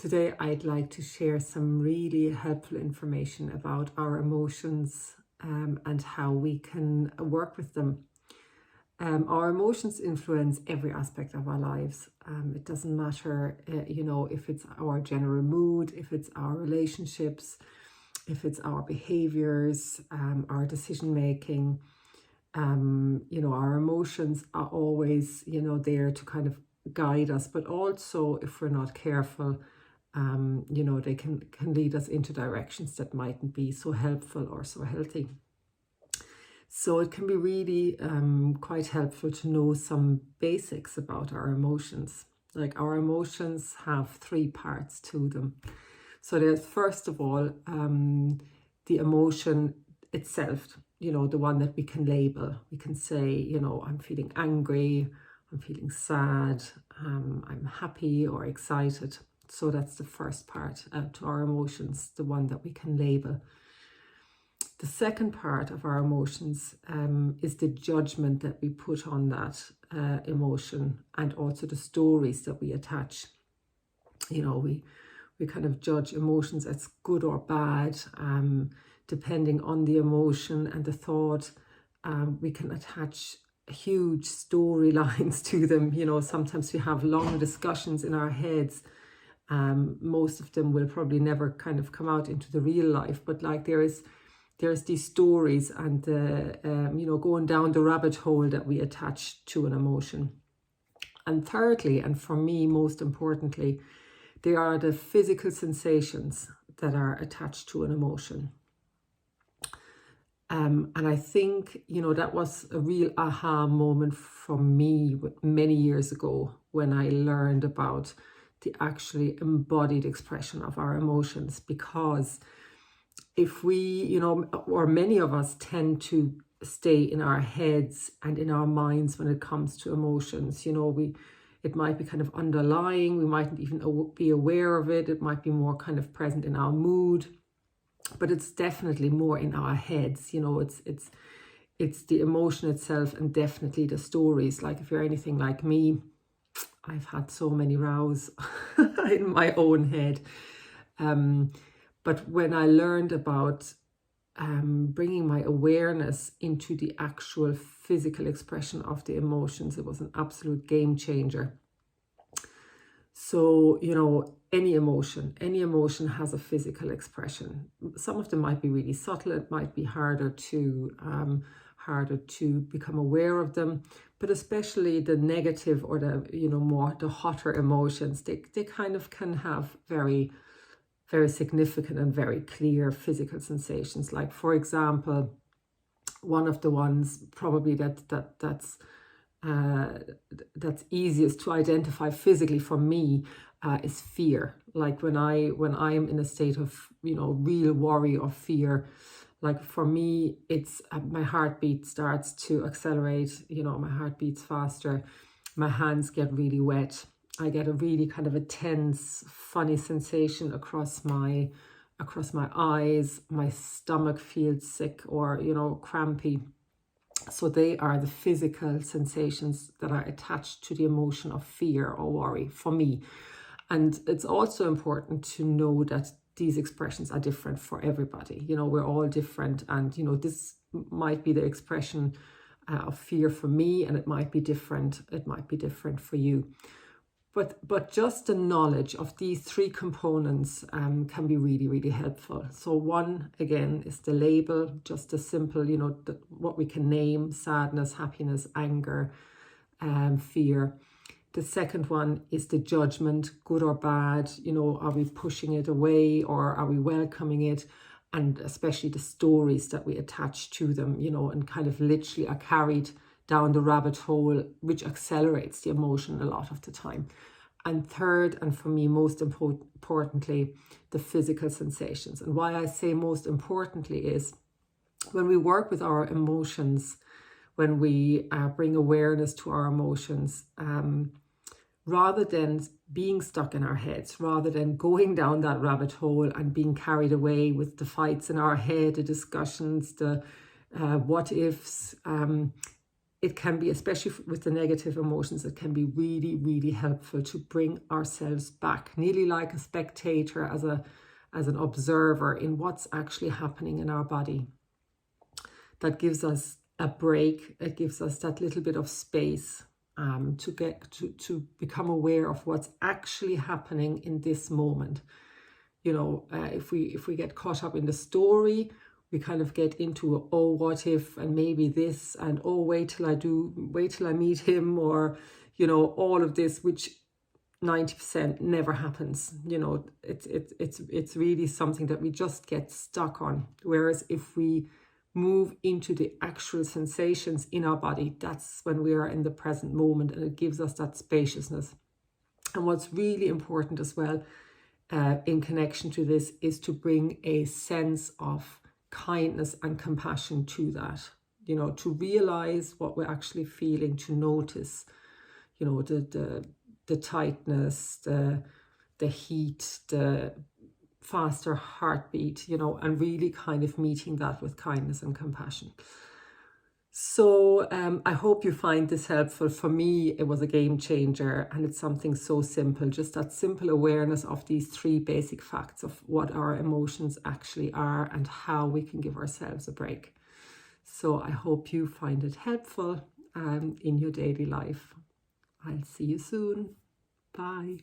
Today, I'd like to share some really helpful information about our emotions and how we can work with them. Our emotions influence every aspect of our lives. It doesn't matter, if it's our general mood, if it's our relationships, if it's our behaviors, our decision making. Our emotions are always, there to kind of guide us, but also if we're not careful, they can lead us into directions that mightn't be so helpful or so healthy. So it can be really quite helpful to know some basics about our emotions. Like, our emotions have three parts to them. So there's, first of all, the emotion itself, the one that we can label. We can say, I'm feeling angry, I'm feeling sad, I'm happy or excited. So that's the first part to our emotions, the one that we can label. The second part of our emotions is the judgment that we put on that emotion, and also the stories that we attach. We kind of judge emotions as good or bad, depending on the emotion and the thought. We can attach huge storylines to them. Sometimes we have long discussions in our heads. Most of them will probably never kind of come out into the real life, but like there's these stories and going down the rabbit hole that we attach to an emotion. And thirdly, and for me most importantly, they are the physical sensations that are attached to an emotion. And I think, that was a real aha moment for me many years ago when I learned about the actually embodied expression of our emotions. Because if we, or many of us tend to stay in our heads and in our minds when it comes to emotions, it might be kind of underlying, we mightn't even be aware of it. It might be more kind of present in our mood, but it's definitely more in our heads. It's the emotion itself, and definitely the stories. Like, if you're anything like me, I've had so many rows in my own head. But when I learned about bringing my awareness into the actual physical expression of the emotions, it was an absolute game changer. So, any emotion has a physical expression. Some of them might be really subtle. It might be harder to become aware of them, but especially the negative or the, more the hotter emotions, they kind of can have very, very significant and very clear physical sensations. Like, for example, one of the ones probably that's easiest to identify physically for me is fear. Like, when I'm in a state of real worry or fear, like for me, it's my heartbeat starts to accelerate. My heart beats faster. My hands get really wet. I get a really kind of a tense, funny sensation across my eyes. My stomach feels sick or, crampy. So they are the physical sensations that are attached to the emotion of fear or worry for me. And it's also important to know that these expressions are different for everybody. We're all different, and this might be the expression of fear for me, and it might be different for you. But just the knowledge of these three components can be really, really helpful. So one, again, is the label, just the simple, what we can name: sadness, happiness, anger, fear. The second one is the judgment, good or bad. Are we pushing it away or are we welcoming it? And especially the stories that we attach to them, and kind of literally are carried down the rabbit hole, which accelerates the emotion a lot of the time. And third, and for me most importantly, the physical sensations. And why I say most importantly is, when we work with our emotions, when we bring awareness to our emotions, rather than being stuck in our heads, rather than going down that rabbit hole and being carried away with the fights in our head, the discussions, the what ifs, it can be, especially with the negative emotions, it can be really, really helpful to bring ourselves back, nearly like a spectator, as an observer in what's actually happening in our body. That gives us a break. It gives us that little bit of space to become aware of what's actually happening in this moment. If we get caught up in the story, we kind of get into, oh, what if, and maybe this, and oh, wait till I meet him, or all of this, which 90% never happens. It's really something that we just get stuck on. Whereas if we move into the actual sensations in our body, that's when we are in the present moment, and it gives us that spaciousness. And what's really important as well, in connection to this, is to bring a sense of kindness and compassion to that, to realize what we're actually feeling, to notice, the tightness, the heat, the faster heartbeat, and really kind of meeting that with kindness and compassion. So I hope you find this helpful. For me, it was a game changer, and it's something so simple, just that simple awareness of these 3 basic facts of what our emotions actually are and how we can give ourselves a break. So I hope you find it helpful in your daily life. I'll see you soon. Bye.